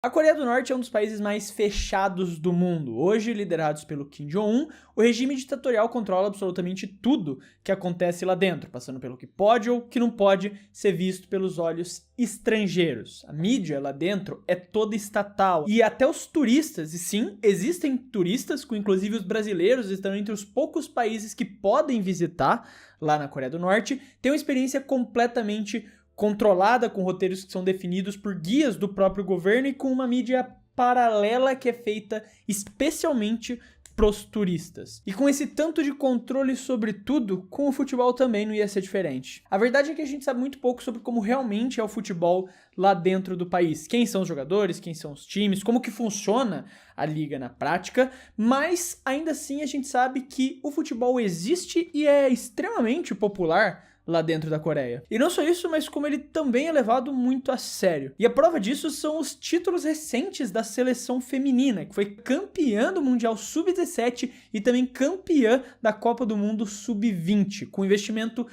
A Coreia do Norte é um dos países mais fechados do mundo. Hoje, liderados pelo Kim Jong-un, o regime ditatorial controla absolutamente tudo que acontece lá dentro, passando pelo que pode ou que não pode ser visto pelos olhos estrangeiros. A mídia lá dentro é toda estatal e até os turistas, e sim, existem turistas, com inclusive os brasileiros estão entre os poucos países que podem visitar lá na Coreia do Norte, têm uma experiência completamente controlada, com roteiros que são definidos por guias do próprio governo e com uma mídia paralela que é feita especialmente pros turistas. E com esse tanto de controle sobre tudo, com o futebol também não ia ser diferente. A verdade é que a gente sabe muito pouco sobre como realmente é o futebol lá dentro do país. Quem são os jogadores, quem são os times, como que funciona a liga na prática, mas ainda assim a gente sabe que o futebol existe e é extremamente popular lá dentro da Coreia. E não só isso, mas como ele também é levado muito a sério. E a prova disso são os títulos recentes da seleção feminina, que foi campeã do Mundial Sub-17 e também campeã da Copa do Mundo Sub-20, com investimento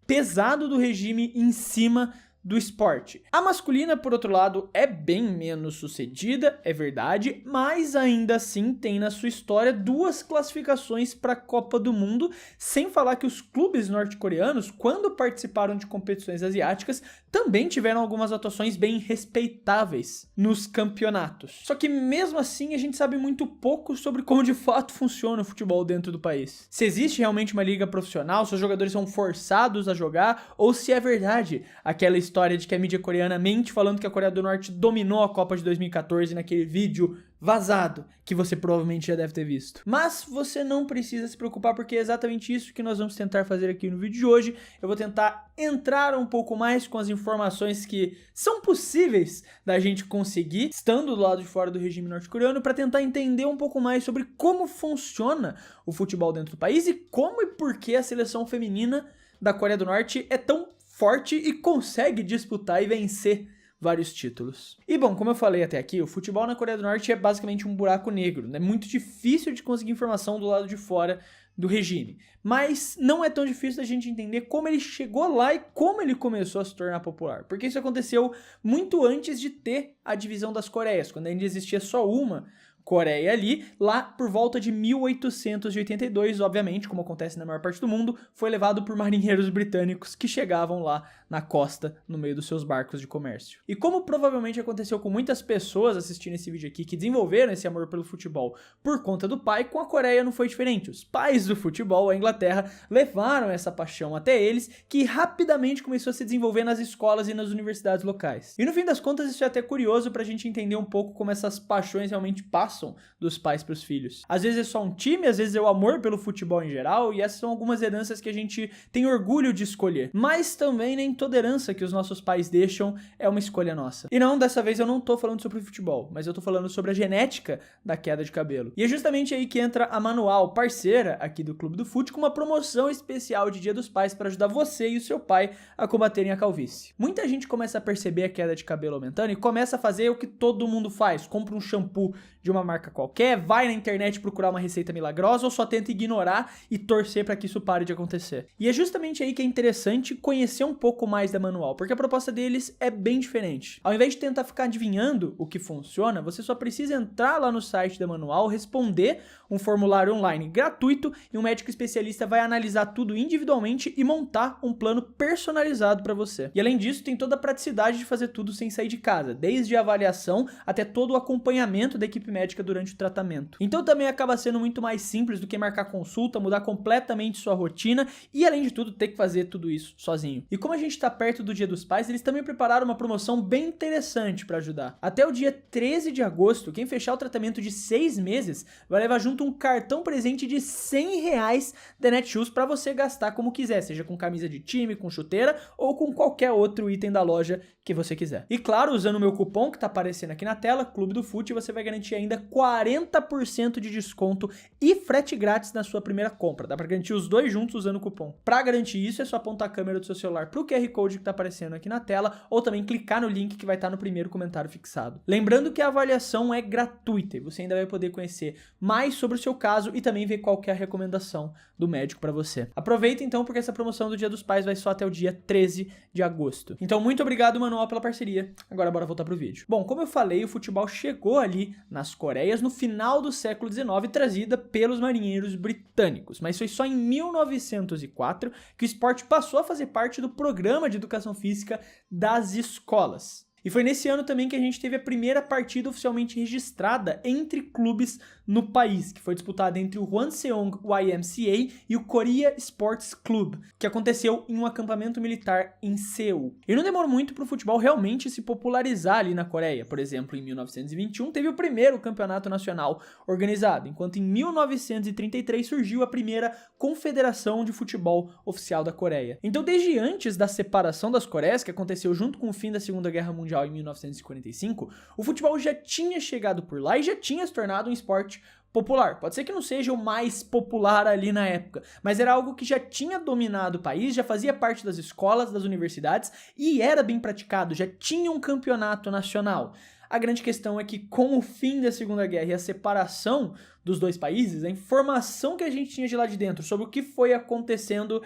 pesado do regime em cima do esporte. A masculina, por outro lado, é bem menos sucedida, é verdade, mas ainda assim tem na sua história 2 classificações para a Copa do Mundo, sem falar que os clubes norte-coreanos, quando participaram de competições asiáticas, também tiveram algumas atuações bem respeitáveis nos campeonatos. Só que mesmo assim a gente sabe muito pouco sobre como de fato funciona o futebol dentro do país. Se existe realmente uma liga profissional, se os jogadores são forçados a jogar, ou se é verdade aquela história de que a mídia coreana mente falando que a Coreia do Norte dominou a Copa de 2014 naquele vídeo vazado que você provavelmente já deve ter visto. Mas você não precisa se preocupar, porque é exatamente isso que nós vamos tentar fazer aqui no vídeo de hoje. Eu vou tentar entrar um pouco mais com as informações que são possíveis da gente conseguir, estando do lado de fora do regime norte-coreano, para tentar entender um pouco mais sobre como funciona o futebol dentro do país e como e por que a seleção feminina da Coreia do Norte é tão forte e consegue disputar e vencer vários títulos. E bom, como eu falei até aqui, o futebol na Coreia do Norte é basicamente um buraco negro. É muito difícil de conseguir informação do lado de fora do regime. Mas não é tão difícil da gente entender como ele chegou lá e como ele começou a se tornar popular. Porque isso aconteceu muito antes de ter a divisão das Coreias, quando ainda existia só uma Coreia ali, lá por volta de 1882, obviamente, como acontece na maior parte do mundo, foi levado por marinheiros britânicos que chegavam lá na costa no meio dos seus barcos de comércio. E como provavelmente aconteceu com muitas pessoas assistindo esse vídeo aqui que desenvolveram esse amor pelo futebol por conta do pai, com a Coreia não foi diferente. Os pais do futebol, a Inglaterra, levaram essa paixão até eles, que rapidamente começou a se desenvolver nas escolas e nas universidades locais. E no fim das contas isso é até curioso pra gente entender um pouco como essas paixões realmente passam dos pais para os filhos. Às vezes é só um time, às vezes é o amor pelo futebol em geral, e essas são algumas heranças que a gente tem orgulho de escolher. Mas também nem toda herança que os nossos pais deixam é uma escolha nossa. E não, dessa vez eu não tô falando sobre futebol, mas eu tô falando sobre a genética da queda de cabelo. E é justamente aí que entra a Manual, parceira aqui do Clube do Fute, com uma promoção especial de Dia dos Pais para ajudar você e o seu pai a combaterem a calvície. Muita gente começa a perceber a queda de cabelo aumentando e começa a fazer o que todo mundo faz: compra um shampoo de uma marca qualquer, vai na internet procurar uma receita milagrosa ou só tenta ignorar e torcer para que isso pare de acontecer. E é justamente aí que é interessante conhecer um pouco mais da Manual, porque a proposta deles é bem diferente. Ao invés de tentar ficar adivinhando o que funciona, você só precisa entrar lá no site da Manual, responder um formulário online gratuito e um médico especialista vai analisar tudo individualmente e montar um plano personalizado para você. E além disso, tem toda a praticidade de fazer tudo sem sair de casa, desde a avaliação até todo o acompanhamento da equipe médica durante o tratamento. Então também acaba sendo muito mais simples do que marcar consulta, mudar completamente sua rotina e, além de tudo, ter que fazer tudo isso sozinho. E como a gente está perto do Dia dos Pais, eles também prepararam uma promoção bem interessante para ajudar. Até o dia 13 de agosto, quem fechar o tratamento de 6 meses vai levar junto um cartão presente de R$100 da Netshoes para você gastar como quiser, seja com camisa de time, com chuteira ou com qualquer outro item da loja que você quiser. E claro, usando o meu cupom que tá aparecendo aqui na tela, Clube do Fute, você vai garantir ainda 40% de desconto e frete grátis na sua primeira compra. Dá pra garantir os dois juntos usando o cupom. Pra garantir isso, é só apontar a câmera do seu celular pro QR Code que tá aparecendo aqui na tela, ou também clicar no link que vai estar no primeiro comentário fixado. Lembrando que a avaliação é gratuita e você ainda vai poder conhecer mais sobre o seu caso e também ver qual que é a recomendação do médico pra você. Aproveita então, porque essa promoção do Dia dos Pais vai só até o dia 13 de agosto. Então, muito obrigado, Manual, pela parceria. Agora bora voltar pro vídeo. Bom, como eu falei, o futebol chegou ali nas Coreias no final do século XIX, trazida pelos marinheiros britânicos, mas foi só em 1904 que o esporte passou a fazer parte do programa de educação física das escolas. E foi nesse ano também que a gente teve a primeira partida oficialmente registrada entre clubes no país, que foi disputada entre o Hwangseong YMCA e o Korea Sports Club, que aconteceu em um acampamento militar em Seul. E não demorou muito para o futebol realmente se popularizar ali na Coreia. Por exemplo, em 1921 teve o primeiro campeonato nacional organizado, enquanto em 1933 surgiu a primeira confederação de futebol oficial da Coreia. Então, desde antes da separação das Coreias, que aconteceu junto com o fim da Segunda Guerra Mundial em 1945, o futebol já tinha chegado por lá e já tinha se tornado um esporte popular. Pode ser que não seja o mais popular ali na época, mas era algo que já tinha dominado o país, já fazia parte das escolas, das universidades e era bem praticado, já tinha um campeonato nacional. A grande questão é que com o fim da Segunda Guerra e a separação dos dois países, a informação que a gente tinha de lá de dentro sobre o que foi acontecendo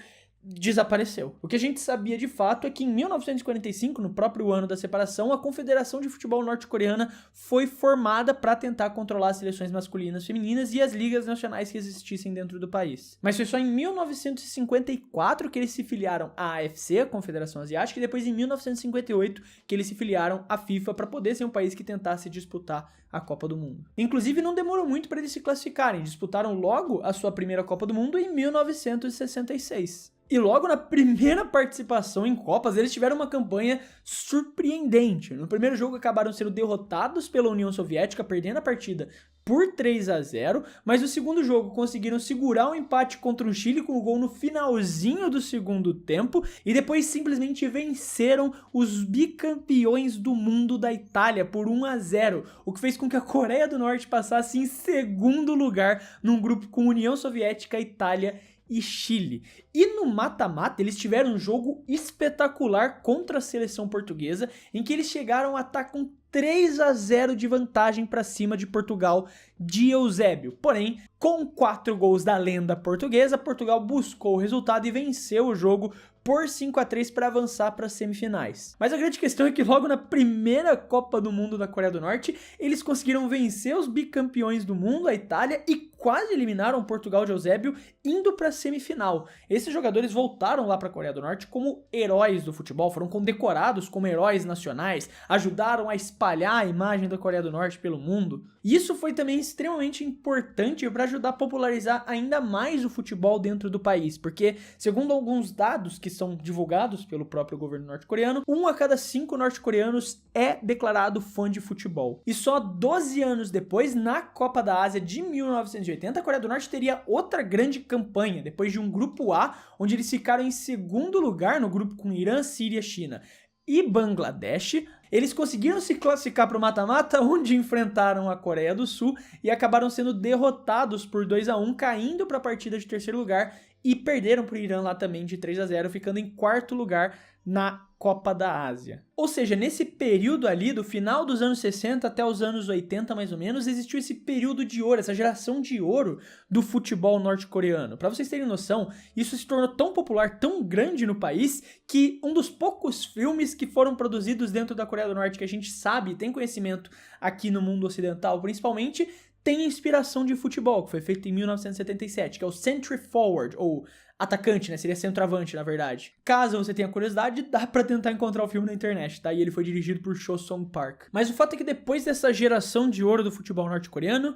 desapareceu. O que a gente sabia de fato é que em 1945, no próprio ano da separação, a Confederação de Futebol Norte-Coreana foi formada para tentar controlar as seleções masculinas, femininas e as ligas nacionais que existissem dentro do país. Mas foi só em 1954 que eles se filiaram à AFC, a Confederação Asiática, e depois em 1958 que eles se filiaram à FIFA para poder ser um país que tentasse disputar a Copa do Mundo. Inclusive, não demorou muito para eles se classificarem, disputaram logo a sua primeira Copa do Mundo em 1966. E logo na primeira participação em Copas, eles tiveram uma campanha surpreendente. No primeiro jogo acabaram sendo derrotados pela União Soviética, perdendo a partida por 3-0, mas no segundo jogo conseguiram segurar um empate contra o Chile com o gol no finalzinho do segundo tempo e depois simplesmente venceram os bicampeões do mundo da Itália por 1-0, o que fez com que a Coreia do Norte passasse em segundo lugar num grupo com União Soviética, Itália e Chile. E no mata-mata eles tiveram um jogo espetacular contra a seleção portuguesa, em que eles chegaram a estar com 3-0 de vantagem para cima de Portugal de Eusébio. Porém, com 4 gols da lenda portuguesa, Portugal buscou o resultado e venceu o jogo por 5-3 para avançar para as semifinais. Mas a grande questão é que logo na primeira Copa do Mundo da Coreia do Norte, eles conseguiram vencer os bicampeões do mundo, a Itália, e quase eliminaram Portugal de Eusébio, indo para a semifinal. Esses jogadores voltaram lá para a Coreia do Norte como heróis do futebol, foram condecorados como heróis nacionais, ajudaram a espalhar a imagem da Coreia do Norte pelo mundo. E isso foi também extremamente importante para ajudar a popularizar ainda mais o futebol dentro do país, porque, segundo alguns dados que são divulgados pelo próprio governo norte-coreano, 1 a cada 5 norte-coreanos é declarado fã de futebol. E só 12 anos depois, na Copa da Ásia de 1980, a Coreia do Norte teria outra grande campanha, depois de um grupo A, onde eles ficaram em segundo lugar no grupo com Irã, Síria, China e Bangladesh. Eles conseguiram se classificar para o mata-mata, onde enfrentaram a Coreia do Sul e acabaram sendo derrotados por 2-1, caindo para a partida de terceiro lugar e perderam para o Irã lá também de 3-0, ficando em quarto lugar na Copa da Ásia. Ou seja, nesse período ali, do final dos anos 60 até os anos 80 mais ou menos, existiu esse período de ouro, essa geração de ouro do futebol norte-coreano. Para vocês terem noção, isso se tornou tão popular, tão grande no país, que um dos poucos filmes que foram produzidos dentro da Coreia do Norte que a gente sabe, tem conhecimento aqui no mundo ocidental principalmente, tem inspiração de futebol, que foi feito em 1977, que é o Century Forward, ou atacante, né? Seria centroavante, na verdade. Caso você tenha curiosidade, dá pra tentar encontrar o filme na internet, tá? E ele foi dirigido por Cho Song-park. Mas o fato é que depois dessa geração de ouro do futebol norte-coreano,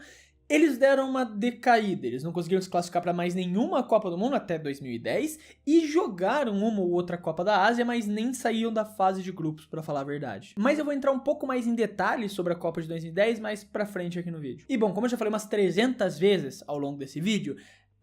eles deram uma decaída, eles não conseguiram se classificar para mais nenhuma Copa do Mundo até 2010 e jogaram uma ou outra Copa da Ásia, mas nem saíam da fase de grupos, para falar a verdade. Mas eu vou entrar um pouco mais em detalhes sobre a Copa de 2010 mais pra frente aqui no vídeo. E bom, como eu já falei umas 300 vezes ao longo desse vídeo,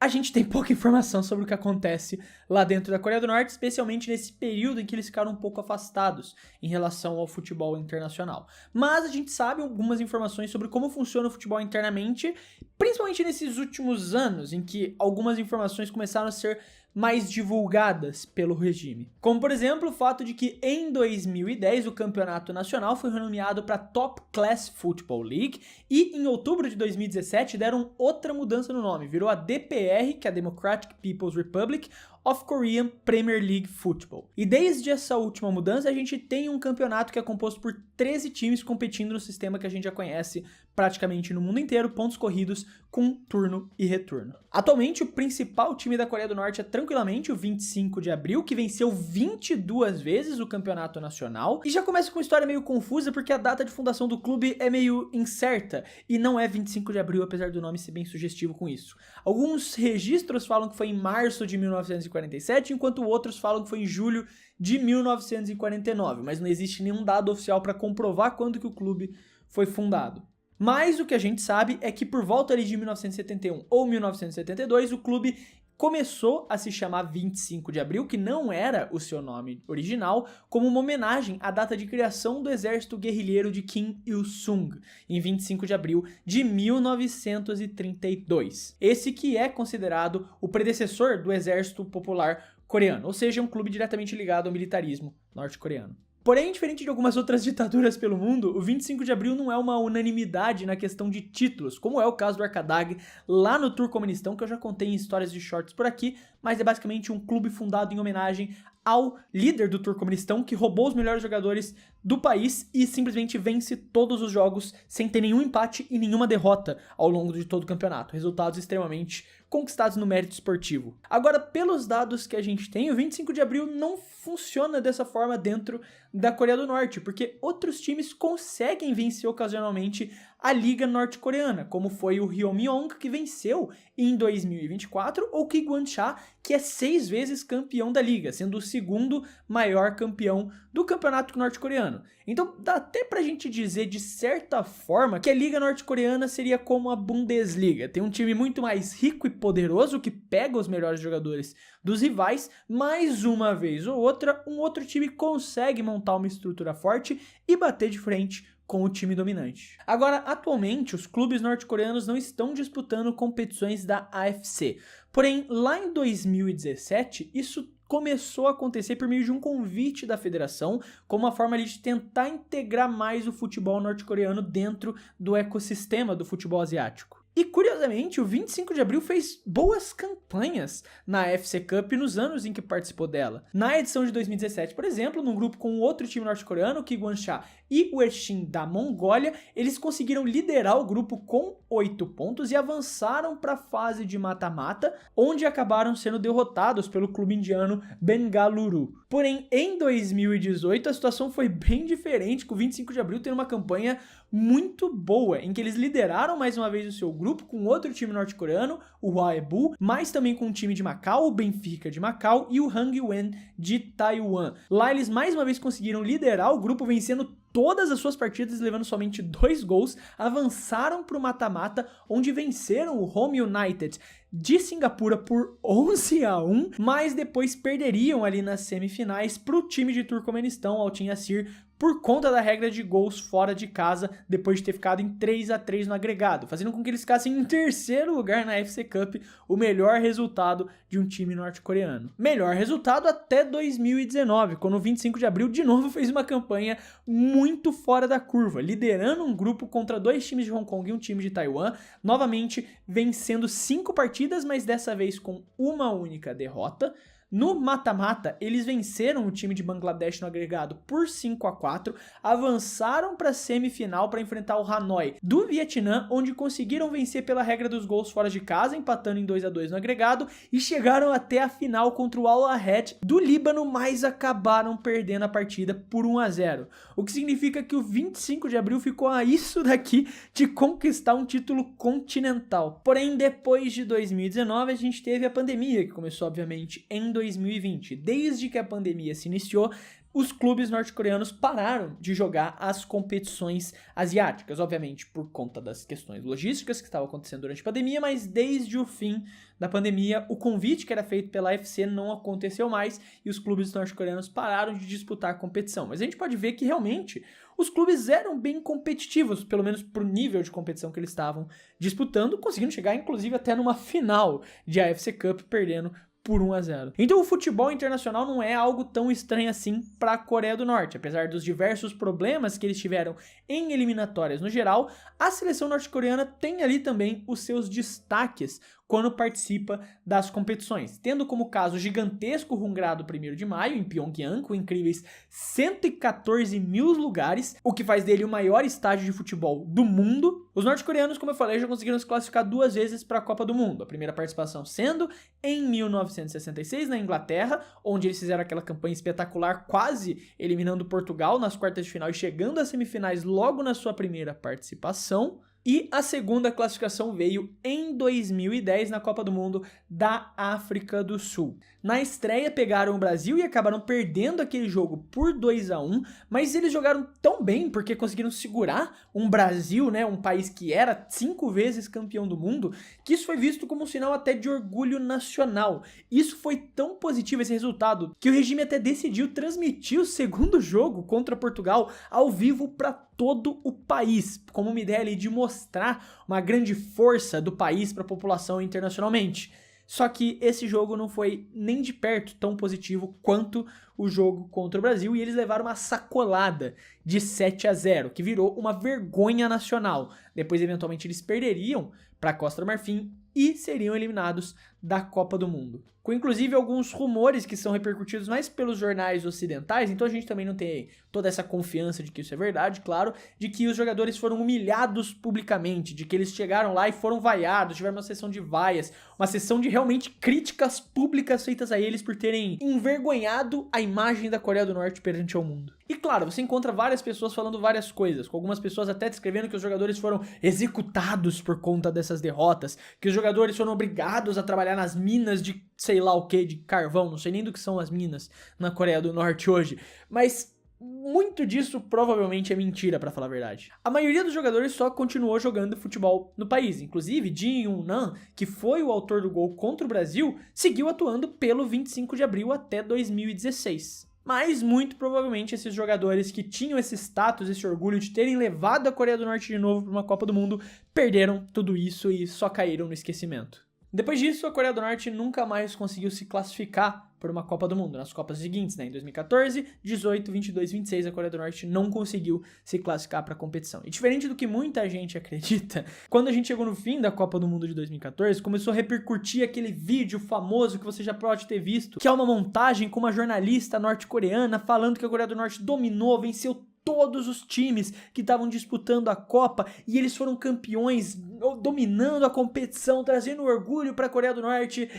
a gente tem pouca informação sobre o que acontece lá dentro da Coreia do Norte, especialmente nesse período em que eles ficaram um pouco afastados em relação ao futebol internacional. Mas a gente sabe algumas informações sobre como funciona o futebol internamente, principalmente nesses últimos anos, em que algumas informações começaram a ser mais divulgadas pelo regime. Como, por exemplo, o fato de que em 2010 o campeonato nacional foi renomeado para Top Class Football League e em outubro de 2017 deram outra mudança no nome, virou a DPR, que é a Democratic People's Republic of Korean Premier League Football. E desde essa última mudança, a gente tem um campeonato que é composto por 13 times competindo no sistema que a gente já conhece praticamente no mundo inteiro, pontos corridos com turno e retorno. Atualmente, o principal time da Coreia do Norte é tranquilamente o 25 de abril, que venceu 22 vezes o campeonato nacional. E já começa com uma história meio confusa, porque a data de fundação do clube é meio incerta, e não é 25 de abril, apesar do nome ser bem sugestivo com isso. Alguns registros falam que foi em março de 1947, enquanto outros falam que foi em julho de 1949, mas não existe nenhum dado oficial para comprovar quando que o clube foi fundado. Mas o que a gente sabe é que por volta ali de 1971 ou 1972, o clube começou a se chamar 25 de abril, que não era o seu nome original, como uma homenagem à data de criação do exército guerrilheiro de Kim Il-sung, em 25 de abril de 1932. Esse que é considerado o predecessor do Exército Popular Coreano, ou seja, um clube diretamente ligado ao militarismo norte-coreano. Porém, diferente de algumas outras ditaduras pelo mundo, o 25 de abril não é uma unanimidade na questão de títulos, como é o caso do Arkadag lá no Turcomenistão, que eu já contei em histórias de shorts por aqui, mas é basicamente um clube fundado em homenagem ao líder do Turcomenistão, que roubou os melhores jogadores do país e simplesmente vence todos os jogos sem ter nenhum empate e nenhuma derrota ao longo de todo o campeonato. Resultados extremamente conquistados no mérito esportivo. Agora, pelos dados que a gente tem, o 25 de abril não funciona dessa forma dentro da Coreia do Norte, porque outros times conseguem vencer ocasionalmente a Liga Norte-Coreana, como foi o Hyeomyong, que venceu em 2024, ou Kigwon-cha, que é 6 vezes campeão da Liga, sendo o segundo maior campeão do campeonato norte-coreano. Então dá até pra gente dizer, de certa forma, que a Liga Norte-Coreana seria como a Bundesliga. Tem um time muito mais rico e poderoso que pega os melhores jogadores dos rivais, mas uma vez ou outra, um outro time consegue montar uma estrutura forte e bater de frente com o time dominante. Agora, atualmente, os clubes norte-coreanos não estão disputando competições da AFC. Porém, lá em 2017, isso começou a acontecer por meio de um convite da federação, como uma forma ali de tentar integrar mais o futebol norte-coreano dentro do ecossistema do futebol asiático. E, curiosamente, o 25 de abril fez boas campanhas na AFC Cup nos anos em que participou dela. Na edição de 2017, por exemplo, num grupo com outro time norte-coreano, o Kigwon-cha e o Erchin da Mongólia, eles conseguiram liderar o grupo com 8 pontos e avançaram para a fase de mata-mata, onde acabaram sendo derrotados pelo clube indiano Bengaluru. Porém, em 2018, a situação foi bem diferente, com o 25 de abril tendo uma campanha muito boa, em que eles lideraram mais uma vez o seu grupo com outro time norte-coreano, o Hwaebu, mas também com um time de Macau, o Benfica de Macau e o Hangwon de Taiwan. Lá eles mais uma vez conseguiram liderar o grupo, vencendo todas as suas partidas, levando somente 2 gols, avançaram para o mata-mata, onde venceram o Home United de Singapura por 11-1, mas depois perderiam ali nas semifinais para o time de Turcomenistão, Al Tin-Assir, por conta da regra de gols fora de casa, depois de ter ficado em 3-3 no agregado, fazendo com que eles ficassem em terceiro lugar na AFC Cup, o melhor resultado de um time norte-coreano. Melhor resultado até 2019, quando o 25 de abril de novo fez uma campanha muito fora da curva, liderando um grupo contra 2 times de Hong Kong e um time de Taiwan, novamente vencendo 5 partidas, mas dessa vez com uma única derrota. No mata-mata, eles venceram o time de Bangladesh no agregado por 5-4, avançaram para a semifinal para enfrentar o Hanoi do Vietnã, onde conseguiram vencer pela regra dos gols fora de casa, empatando em 2-2 no agregado, e chegaram até a final contra o Al-Ahad do Líbano, mas acabaram perdendo a partida por 1-0. O que significa que o 25 de abril ficou a isso daqui de conquistar um título continental. Porém, depois de 2019, a gente teve a pandemia, que começou, obviamente, em 2020. Desde que a pandemia se iniciou, os clubes norte-coreanos pararam de jogar as competições asiáticas, obviamente por conta das questões logísticas que estavam acontecendo durante a pandemia, mas desde o fim da pandemia, o convite que era feito pela UFC não aconteceu mais e os clubes norte-coreanos pararam de disputar a competição. Mas a gente pode ver que realmente os clubes eram bem competitivos, pelo menos pro nível de competição que eles estavam disputando, conseguindo chegar inclusive até numa final de AFC Cup, perdendo por 1-0. Então o futebol internacional não é algo tão estranho assim para a Coreia do Norte. Apesar dos diversos problemas que eles tiveram em eliminatórias no geral, a seleção norte-coreana tem ali também os seus destaques quando participa das competições, tendo como caso o gigantesco Hungrado 1º de maio, em Pyongyang, com incríveis 114 mil lugares, o que faz dele o maior estádio de futebol do mundo. Os norte-coreanos, como eu falei, já conseguiram se classificar 2 vezes para a Copa do Mundo. A primeira participação sendo em 1966, na Inglaterra, onde eles fizeram aquela campanha espetacular, quase eliminando Portugal nas quartas de final e chegando às semifinais logo na sua primeira participação. E a segunda classificação veio em 2010 na Copa do Mundo da África do Sul. Na estreia pegaram o Brasil e acabaram perdendo aquele jogo por 2-1, mas eles jogaram tão bem porque conseguiram segurar um Brasil, né, um país que era 5 vezes campeão do mundo, que isso foi visto como um sinal até de orgulho nacional. Isso foi tão positivo, esse resultado, que o regime até decidiu transmitir o segundo jogo contra Portugal ao vivo para todo o país, como uma ideia ali de mostrar uma grande força do país para a população internacionalmente. Só que esse jogo não foi nem de perto tão positivo quanto o jogo contra o Brasil e eles levaram uma sacolada de 7-0, que virou uma vergonha nacional. Depois, eventualmente, eles perderiam para a Costa do Marfim e seriam eliminados da Copa do Mundo. Com inclusive alguns rumores que são repercutidos mais pelos jornais ocidentais, então a gente também não tem toda essa confiança de que isso é verdade, claro, de que os jogadores foram humilhados publicamente, de que eles chegaram lá e foram vaiados, tiveram uma sessão de vaias, uma sessão de realmente críticas públicas feitas a eles por terem envergonhado a imagem da Coreia do Norte perante ao mundo. E claro, você encontra várias pessoas falando várias coisas, com algumas pessoas até descrevendo que os jogadores foram executados por conta dessas derrotas, que os jogadores foram obrigados a trabalhar nas minas de sei lá o que, de carvão, não sei nem do que são as minas na Coreia do Norte hoje, mas muito disso provavelmente é mentira, pra falar a verdade. A maioria dos jogadores só continuou jogando futebol no país, inclusive Jin Yoon-nam, que foi o autor do gol contra o Brasil, seguiu atuando pelo 25 de abril até 2016. Mas, muito provavelmente, esses jogadores que tinham esse status, esse orgulho de terem levado a Coreia do Norte de novo para uma Copa do Mundo, perderam tudo isso e só caíram no esquecimento. Depois disso, a Coreia do Norte nunca mais conseguiu se classificar por uma Copa do Mundo. Nas Copas seguintes, né, em 2014, 18, 22, 26, a Coreia do Norte não conseguiu se classificar para a competição. E diferente do que muita gente acredita, quando a gente chegou no fim da Copa do Mundo de 2014, começou a repercutir aquele vídeo famoso que você já pode ter visto, que é uma montagem com uma jornalista norte-coreana falando que a Coreia do Norte dominou, venceu todos os times que estavam disputando a Copa e eles foram campeões, dominando a competição, trazendo orgulho para a Coreia do Norte.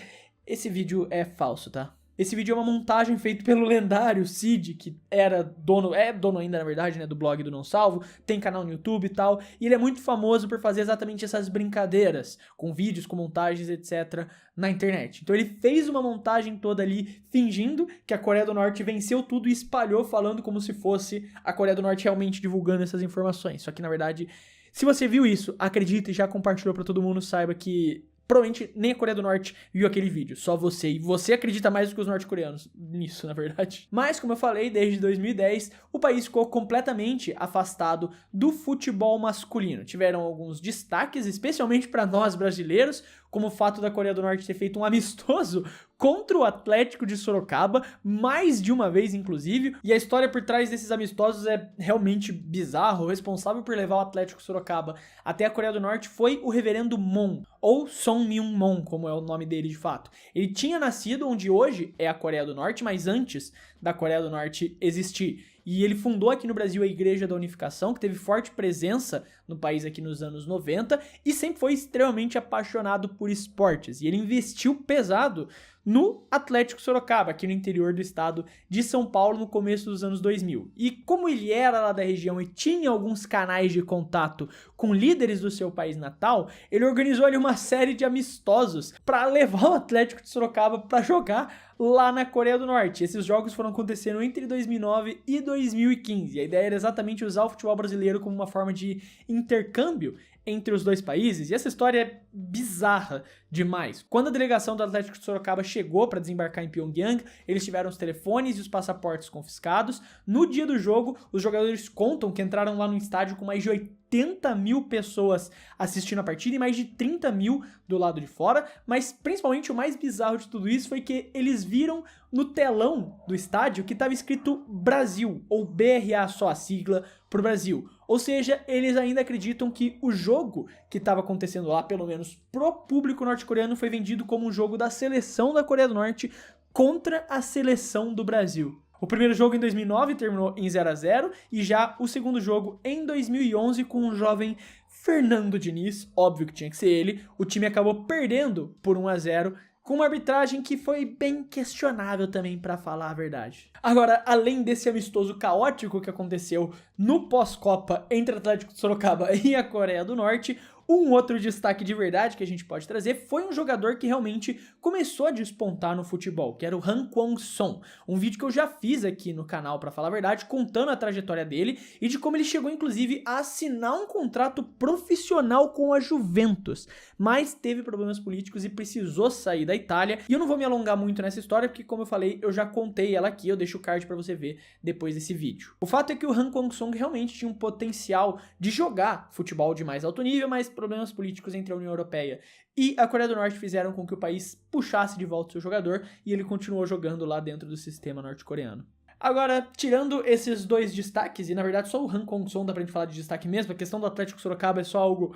Esse vídeo é falso, tá? Esse vídeo é uma montagem feita pelo lendário Cid, que era dono, é dono ainda na verdade, né, do blog do Não Salvo, tem canal no YouTube e tal, e ele é muito famoso por fazer exatamente essas brincadeiras, com vídeos, com montagens, etc, na internet. Então ele fez uma montagem toda ali, fingindo que a Coreia do Norte venceu tudo e espalhou falando como se fosse a Coreia do Norte realmente divulgando essas informações. Só que na verdade, se você viu isso, acredita e já compartilhou pra todo mundo, saiba que provavelmente nem a Coreia do Norte viu aquele vídeo, só você. E você acredita mais do que os norte-coreanos nisso, na verdade. Mas, como eu falei, desde 2010, o país ficou completamente afastado do futebol masculino. Tiveram alguns destaques, especialmente para nós brasileiros, como o fato da Coreia do Norte ter feito um amistoso contra o Atlético de Sorocaba, mais de uma vez, inclusive. E a história por trás desses amistosos é realmente bizarra. O responsável por levar o Atlético de Sorocaba até a Coreia do Norte foi o reverendo Moon, ou Son Myung-moon, como é o nome dele de fato. Ele tinha nascido onde hoje é a Coreia do Norte, mas antes da Coreia do Norte existir. E ele fundou aqui no Brasil a Igreja da Unificação, que teve forte presença no país aqui nos anos 90 e sempre foi extremamente apaixonado por esportes. E ele investiu pesado no Atlético Sorocaba, aqui no interior do estado de São Paulo, no começo dos anos 2000. E como ele era lá da região e tinha alguns canais de contato com líderes do seu país natal, ele organizou ali uma série de amistosos para levar o Atlético de Sorocaba para jogar lá na Coreia do Norte. Esses jogos foram acontecendo entre 2009 e 2015. A ideia era exatamente usar o futebol brasileiro como uma forma de intercâmbio entre os dois países, e essa história é bizarra demais. Quando a delegação do Atlético de Sorocaba chegou para desembarcar em Pyongyang, eles tiveram os telefones e os passaportes confiscados. No dia do jogo, os jogadores contam que entraram lá no estádio com mais de 80 mil pessoas assistindo a partida e mais de 30 mil do lado de fora, mas principalmente o mais bizarro de tudo isso foi que eles viram no telão do estádio que estava escrito Brasil, ou BRA, só a sigla pro Brasil. Ou seja, eles ainda acreditam que o jogo que estava acontecendo lá, pelo menos pro público norte-coreano, foi vendido como um jogo da seleção da Coreia do Norte contra a seleção do Brasil. O primeiro jogo em 2009 terminou em 0-0 e já o segundo jogo em 2011 com o jovem Fernando Diniz, óbvio que tinha que ser ele, o time acabou perdendo por 1-0 com uma arbitragem que foi bem questionável também, pra falar a verdade. Agora, além desse amistoso caótico que aconteceu no pós-Copa entre Atlético de Sorocaba e a Coreia do Norte, um outro destaque de verdade que a gente pode trazer foi um jogador que realmente começou a despontar no futebol, que era o Han Kwang-song. Um vídeo que eu já fiz aqui no canal, pra falar a verdade, contando a trajetória dele e de como ele chegou, inclusive, a assinar um contrato profissional com a Juventus, mas teve problemas políticos e precisou sair da Itália. E eu não vou me alongar muito nessa história, porque, como eu falei, eu já contei ela aqui, eu deixo o card pra você ver depois desse vídeo. O fato é que o Han Kwang-song realmente tinha um potencial de jogar futebol de mais alto nível, mas problemas políticos entre a União Europeia e a Coreia do Norte fizeram com que o país puxasse de volta o seu jogador e ele continuou jogando lá dentro do sistema norte-coreano. Agora, tirando esses dois destaques, e na verdade só o Han Kwang-song dá pra gente falar de destaque mesmo, a questão do Atlético Sorocaba é só algo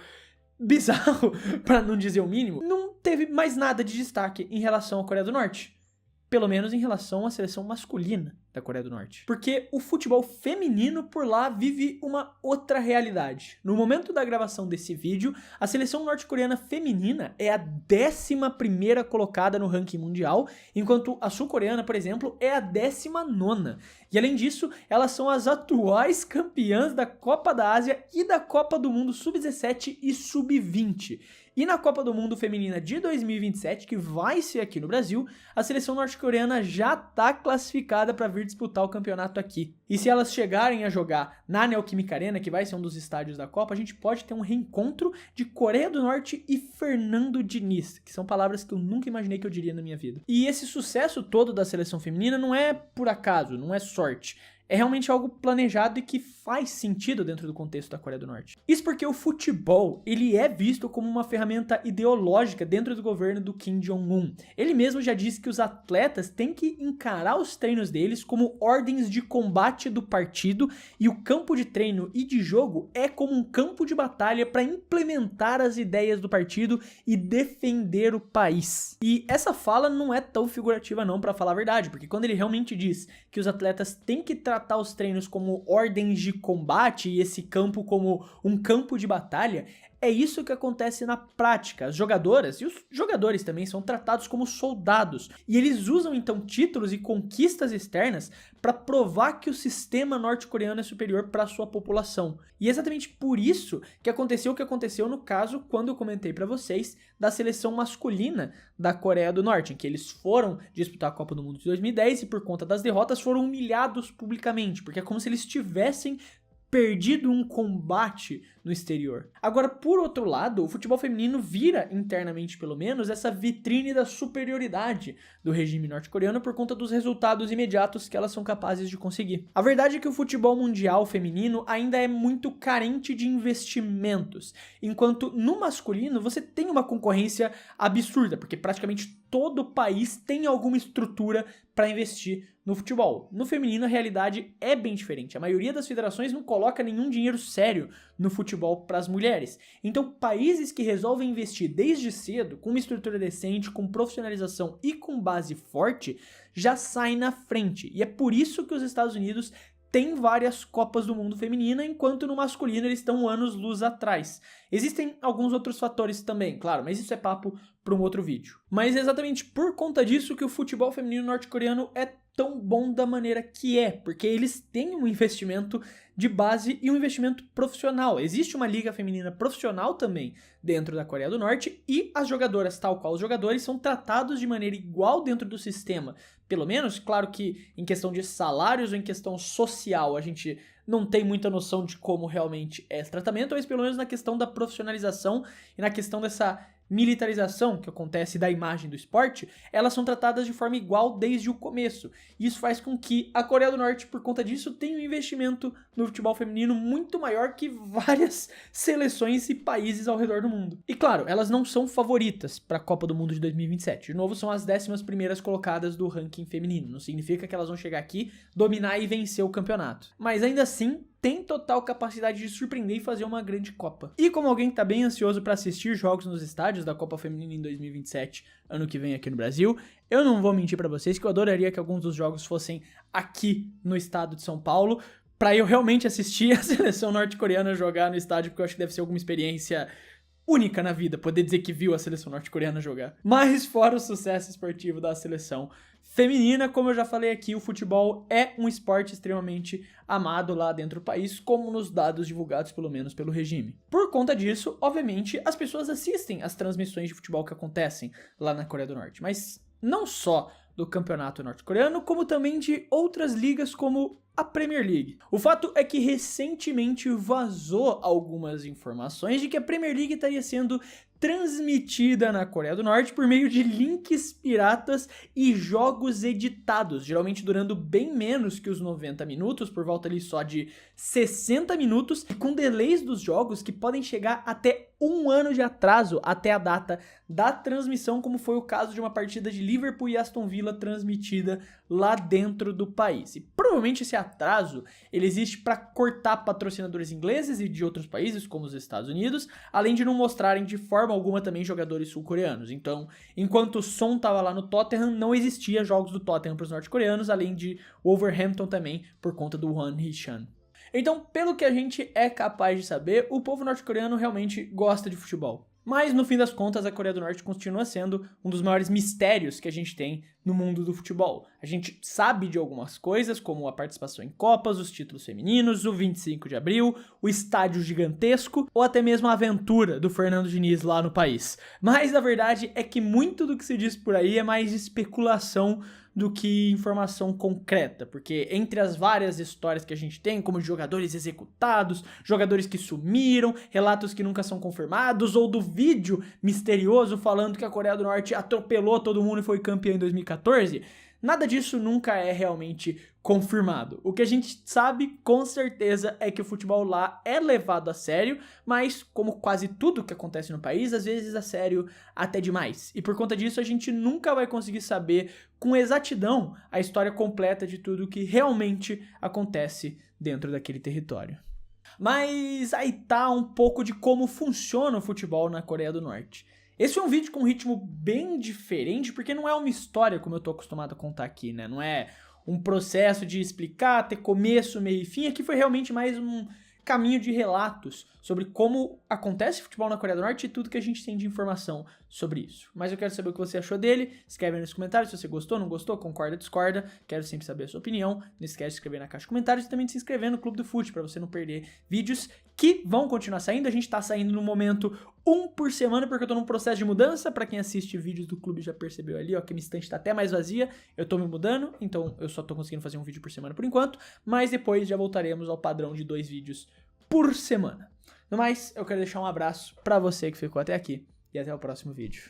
bizarro, pra não dizer o mínimo, não teve mais nada de destaque em relação à Coreia do Norte. Pelo menos em relação à seleção masculina da Coreia do Norte. Porque o futebol feminino por lá vive uma outra realidade. No momento da gravação desse vídeo, a seleção norte-coreana feminina é a 11ª colocada no ranking mundial, enquanto a sul-coreana, por exemplo, é a 19ª. E além disso, elas são as atuais campeãs da Copa da Ásia e da Copa do Mundo Sub-17 e Sub-20. E na Copa do Mundo Feminina de 2027, que vai ser aqui no Brasil, a seleção norte-coreana já está classificada para vir disputar o campeonato aqui. E se elas chegarem a jogar na Neoquímica Arena, que vai ser um dos estádios da Copa, a gente pode ter um reencontro de Coreia do Norte e Fernando Diniz, que são palavras que eu nunca imaginei que eu diria na minha vida. E esse sucesso todo da seleção feminina não é por acaso, não é sorte. É realmente algo planejado e que faz sentido dentro do contexto da Coreia do Norte. Isso porque o futebol, ele é visto como uma ferramenta ideológica dentro do governo do Kim Jong-un. Ele mesmo já disse que os atletas têm que encarar os treinos deles como ordens de combate do partido e o campo de treino e de jogo é como um campo de batalha para implementar as ideias do partido e defender o país. E essa fala não é tão figurativa não, para falar a verdade, porque quando ele realmente diz que os atletas têm que tratar os treinos como ordens de combate e esse campo como um campo de batalha, é isso que acontece na prática. As jogadoras e os jogadores também são tratados como soldados e eles usam então títulos e conquistas externas para provar que o sistema norte-coreano é superior para a sua população. E é exatamente por isso que aconteceu o que aconteceu no caso quando eu comentei para vocês da seleção masculina da Coreia do Norte, em que eles foram disputar a Copa do Mundo de 2010 e por conta das derrotas foram humilhados publicamente, porque é como se eles tivessem perdido um combate no exterior. Agora, por outro lado, o futebol feminino vira, internamente pelo menos, essa vitrine da superioridade do regime norte-coreano por conta dos resultados imediatos que elas são capazes de conseguir. A verdade é que o futebol mundial feminino ainda é muito carente de investimentos, enquanto no masculino você tem uma concorrência absurda, porque praticamente todo país tem alguma estrutura para investir no futebol. No feminino, a realidade é bem diferente. A maioria das federações não coloca nenhum dinheiro sério no futebol para as mulheres. Então, países que resolvem investir desde cedo, com uma estrutura decente, com profissionalização e com base forte, já saem na frente. E é por isso que os Estados Unidos tem várias Copas do Mundo feminina, enquanto no masculino eles estão anos-luz atrás. Existem alguns outros fatores também, claro, mas isso é papo para um outro vídeo. Mas é exatamente por conta disso que o futebol feminino norte-coreano é tão bom da maneira que é, porque eles têm um investimento de base e um investimento profissional. Existe uma liga feminina profissional também dentro da Coreia do Norte e as jogadoras, tal qual os jogadores, são tratados de maneira igual dentro do sistema. Pelo menos, claro que em questão de salários ou em questão social, a gente não tem muita noção de como realmente é esse tratamento, mas pelo menos na questão da profissionalização e na questão dessa militarização que acontece da imagem do esporte, elas são tratadas de forma igual desde o começo. Isso faz com que a Coreia do Norte, por conta disso, tenha um investimento no futebol feminino muito maior que várias seleções e países ao redor do mundo. E claro, elas não são favoritas para a Copa do Mundo de 2027. De novo, são as 11ª colocadas do ranking feminino. Não significa que elas vão chegar aqui, dominar e vencer o campeonato. Mas ainda assim, tem total capacidade de surpreender e fazer uma grande Copa. E como alguém que tá bem ansioso para assistir jogos nos estádios da Copa Feminina em 2027, ano que vem aqui no Brasil, eu não vou mentir para vocês que eu adoraria que alguns dos jogos fossem aqui no estado de São Paulo, para eu realmente assistir a seleção norte-coreana jogar no estádio, porque eu acho que deve ser alguma experiência única na vida, poder dizer que viu a seleção norte-coreana jogar. Mas fora o sucesso esportivo da seleção feminina, como eu já falei aqui, o futebol é um esporte extremamente amado lá dentro do país, como nos dados divulgados pelo menos pelo regime. Por conta disso, obviamente, as pessoas assistem às transmissões de futebol que acontecem lá na Coreia do Norte, mas não só do campeonato norte-coreano, como também de outras ligas como a Premier League. O fato é que recentemente vazou algumas informações de que a Premier League estaria sendo transmitida na Coreia do Norte por meio de links piratas e jogos editados, geralmente durando bem menos que os 90 minutos, por volta ali só de 60 minutos, e com delays dos jogos que podem chegar até 1 ano de atraso até a data da transmissão, como foi o caso de uma partida de Liverpool e Aston Villa transmitida lá dentro do país. E provavelmente esse atraso ele existe para cortar patrocinadores ingleses e de outros países, como os Estados Unidos, além de não mostrarem de forma alguma também jogadores sul-coreanos. Então, enquanto o Son estava lá no Tottenham, não existia jogos do Tottenham para os norte-coreanos, além de Wolverhampton também, por conta do Hwang Hee-chan. Então, pelo que a gente é capaz de saber, o povo norte-coreano realmente gosta de futebol. Mas, no fim das contas, a Coreia do Norte continua sendo um dos maiores mistérios que a gente tem no mundo do futebol. A gente sabe de algumas coisas, como a participação em Copas, os títulos femininos, o 25 de abril, o estádio gigantesco, ou até mesmo a aventura do Fernando Diniz lá no país. Mas, a verdade é que muito do que se diz por aí é mais especulação do que informação concreta, porque entre as várias histórias que a gente tem, como de jogadores executados, jogadores que sumiram, relatos que nunca são confirmados, ou do vídeo misterioso falando que a Coreia do Norte atropelou todo mundo e foi campeã em 2014, nada disso nunca é realmente confirmado. O que a gente sabe com certeza é que o futebol lá é levado a sério, mas como quase tudo que acontece no país, às vezes a sério até demais. E por conta disso a gente nunca vai conseguir saber com exatidão a história completa de tudo que realmente acontece dentro daquele território. Mas aí tá um pouco de como funciona o futebol na Coreia do Norte. Esse é um vídeo com um ritmo bem diferente, porque não é uma história como eu tô acostumado a contar aqui, né? Não é um processo de explicar, ter começo, meio e fim. Aqui foi realmente mais um caminho de relatos sobre como acontece futebol na Coreia do Norte e tudo que a gente tem de informação sobre isso. Mas eu quero saber o que você achou dele, escreve aí nos comentários se você gostou, não gostou, concorda, discorda, quero sempre saber a sua opinião, não esquece de escrever na caixa de comentários e também de se inscrever no Clube do Fute para você não perder vídeos que vão continuar saindo. A gente tá saindo no momento 1 por semana porque eu tô num processo de mudança. Para quem assiste vídeos do clube já percebeu ali, ó, que minha estante tá até mais vazia, eu tô me mudando, então eu só tô conseguindo fazer um vídeo por semana por enquanto, mas depois já voltaremos ao padrão de 2 vídeos por semana. No mais, eu quero deixar um abraço pra você que ficou até aqui e até o próximo vídeo.